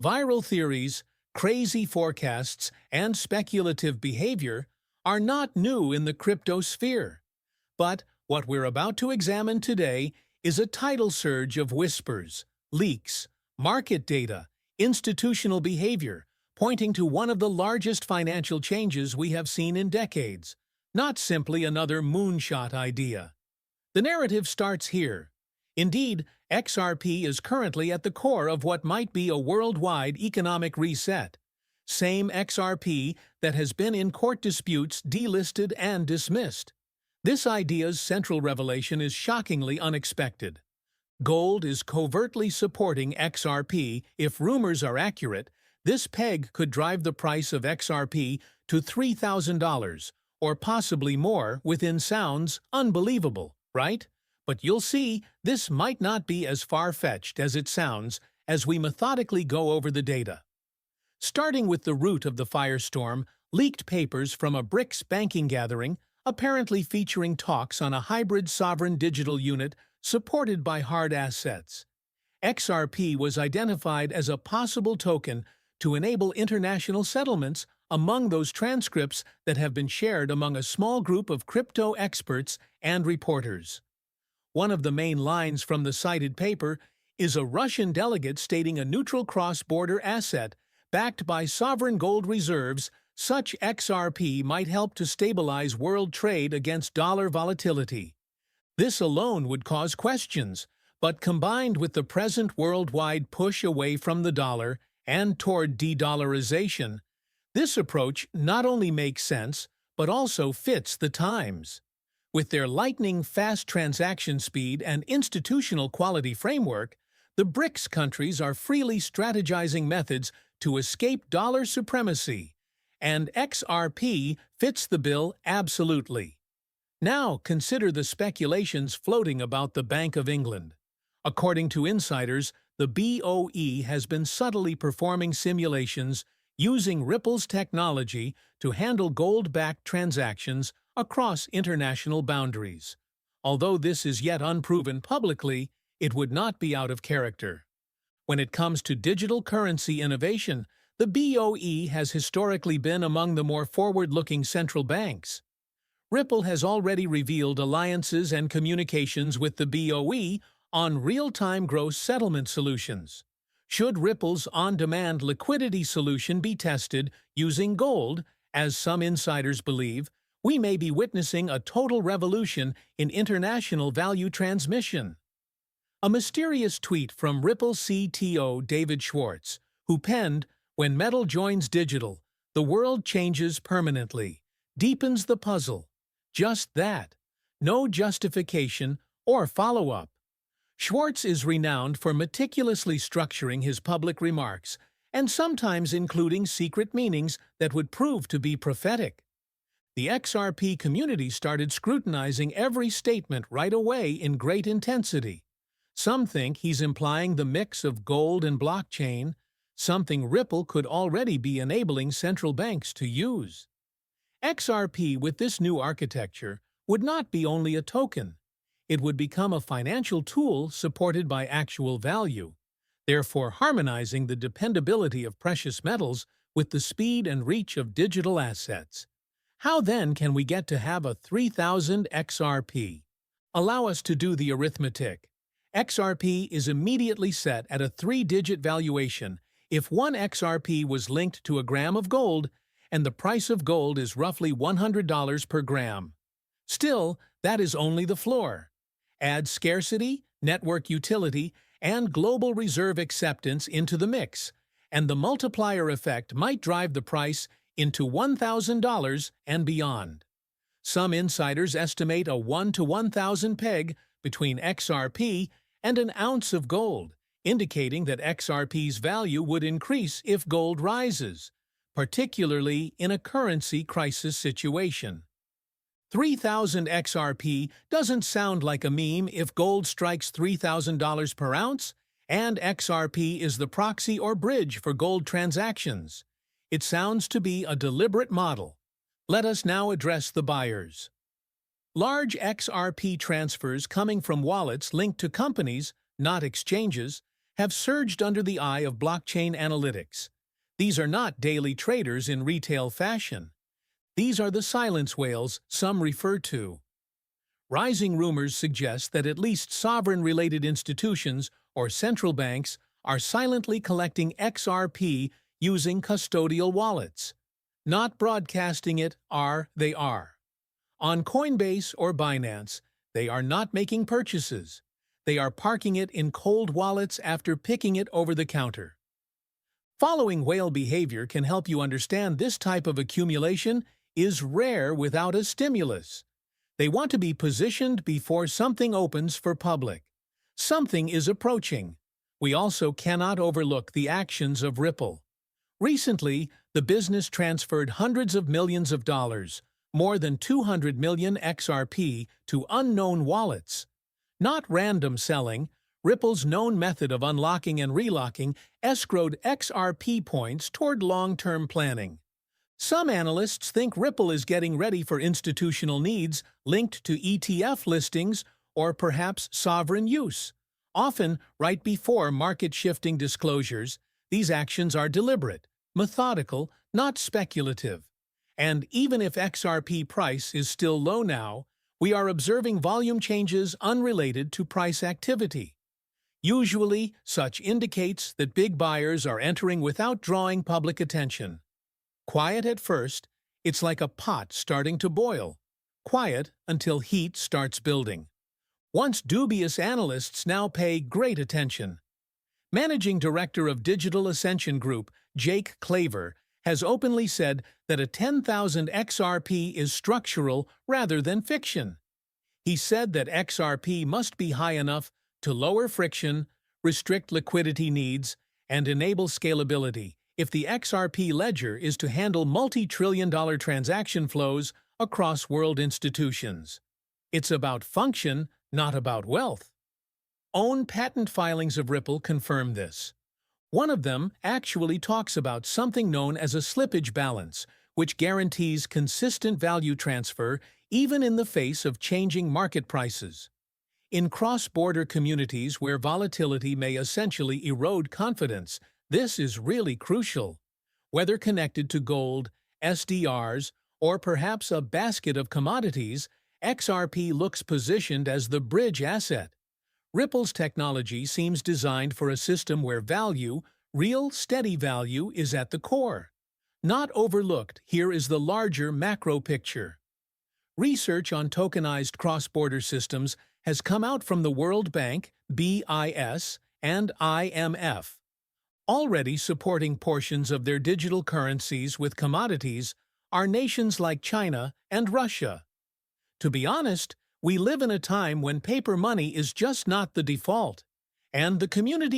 Viral theories, crazy forecasts, and speculative behavior are not new in the crypto sphere. But what we're about to examine today is a tidal surge of whispers, leaks, market data, institutional behavior, pointing to one of the largest financial changes we have seen in decades, not simply another moonshot idea. The narrative starts here. Indeed, XRP is currently at the core of what might be a worldwide economic reset. Same XRP that has been in court disputes delisted and dismissed. This idea's central revelation is shockingly unexpected. Gold is covertly supporting XRP. If rumors are accurate, this peg could drive the price of XRP to $3,000, or possibly more, within sounds unbelievable, right? But you'll see, this might not be as far-fetched as it sounds as we methodically go over the data. Starting with the root of the firestorm, leaked papers from a BRICS banking gathering, apparently featuring talks on a hybrid sovereign digital unit supported by hard assets. XRP was identified as a possible token to enable international settlements among those transcripts that have been shared among a small group of crypto experts and reporters. One of the main lines from the cited paper is a Russian delegate stating a neutral cross-border asset backed by sovereign gold reserves. Such XRP might help to stabilize world trade against dollar volatility. This alone would cause questions, but combined with the present worldwide push away from the dollar and toward de-dollarization, this approach not only makes sense, but also fits the times. With their lightning-fast transaction speed and institutional quality framework, the BRICS countries are freely strategizing methods to escape dollar supremacy, and XRP fits the bill absolutely. Now consider the speculations floating about the Bank of England. According to insiders, the BOE has been subtly performing simulations using Ripple's technology to handle gold-backed transactions across international boundaries. Although this is yet unproven publicly, it would not be out of character. When it comes to digital currency innovation, the BOE has historically been among the more forward-looking central banks. Ripple has already revealed alliances and communications with the BOE on real-time gross settlement solutions. Should Ripple's on-demand liquidity solution be tested using gold, as some insiders believe, we may be witnessing a total revolution in international value transmission. A mysterious tweet from Ripple CTO David Schwartz, who penned, "When metal joins digital, the world changes permanently," deepens the puzzle. Just that. No justification or follow-up. Schwartz is renowned for meticulously structuring his public remarks, and sometimes including secret meanings that would prove to be prophetic. The XRP community started scrutinizing every statement right away in great intensity. Some think he's implying the mix of gold and blockchain, something Ripple could already be enabling central banks to use. XRP with this new architecture would not be only a token. It would become a financial tool supported by actual value, therefore harmonizing the dependability of precious metals with the speed and reach of digital assets. How then can we get to have a 3,000 XRP? Allow us to do the arithmetic. XRP is immediately set at a 3-digit valuation if 1 XRP was linked to a gram of gold, and the price of gold is roughly $100 per gram. Still, that is only the floor. Add scarcity, network utility, and global reserve acceptance into the mix, and the multiplier effect might drive the price into $1,000 and beyond. Some insiders estimate a 1 to 1,000 peg between XRP and an ounce of gold, indicating that XRP's value would increase if gold rises, particularly in a currency crisis situation. 3,000 XRP doesn't sound like a meme if gold strikes $3,000 per ounce, and XRP is the proxy or bridge for gold transactions. It sounds to be a deliberate model. Let us now address the buyers. Large XRP transfers coming from wallets linked to companies, not exchanges, have surged under the eye of blockchain analytics. These are not daily traders in retail fashion. These are the silence whales some refer to. Rising rumors suggest that at least sovereign-related institutions or central banks are silently collecting XRP using custodial wallets. Not broadcasting it, they are. On Coinbase or Binance, they are not making purchases. They are parking it in cold wallets after picking it over the counter. Following whale behavior can help you understand this type of accumulation is rare without a stimulus. They want to be positioned before something opens for public. Something is approaching. We also cannot overlook the actions of Ripple. Recently, the business transferred hundreds of millions of dollars, more than 200 million XRP, to unknown wallets. Not random selling, Ripple's known method of unlocking and relocking escrowed XRP points toward long-term planning. Some analysts think Ripple is getting ready for institutional needs linked to ETF listings or perhaps sovereign use. Often, right before market-shifting disclosures, these actions are deliberate, methodical, not speculative. And even if XRP price is still low now, we are observing volume changes unrelated to price activity. Usually, such indicates that big buyers are entering without drawing public attention. Quiet at first, it's like a pot starting to boil. Quiet until heat starts building. Once dubious analysts now pay great attention. Managing Director of Digital Ascension Group, Jake Claver, has openly said that a 10,000 XRP is structural rather than fiction. He said that XRP must be high enough to lower friction, restrict liquidity needs, and enable scalability if the XRP ledger is to handle multi-trillion-dollar transaction flows across world institutions. It's about function, not about wealth. Own patent filings of Ripple confirm this. One of them actually talks about something known as a slippage balance, which guarantees consistent value transfer even in the face of changing market prices. In cross-border communities where volatility may essentially erode confidence, this is really crucial. Whether connected to gold, SDRs, or perhaps a basket of commodities, XRP looks positioned as the bridge asset. Ripple's technology seems designed for a system where value, real steady value, is at the core. Not overlooked, here is the larger macro picture. Research on tokenized cross-border systems has come out from the World Bank, BIS, and IMF. Already supporting portions of their digital currencies with commodities are nations like China and Russia. To be honest, we live in a time when paper money is just not the default, and the community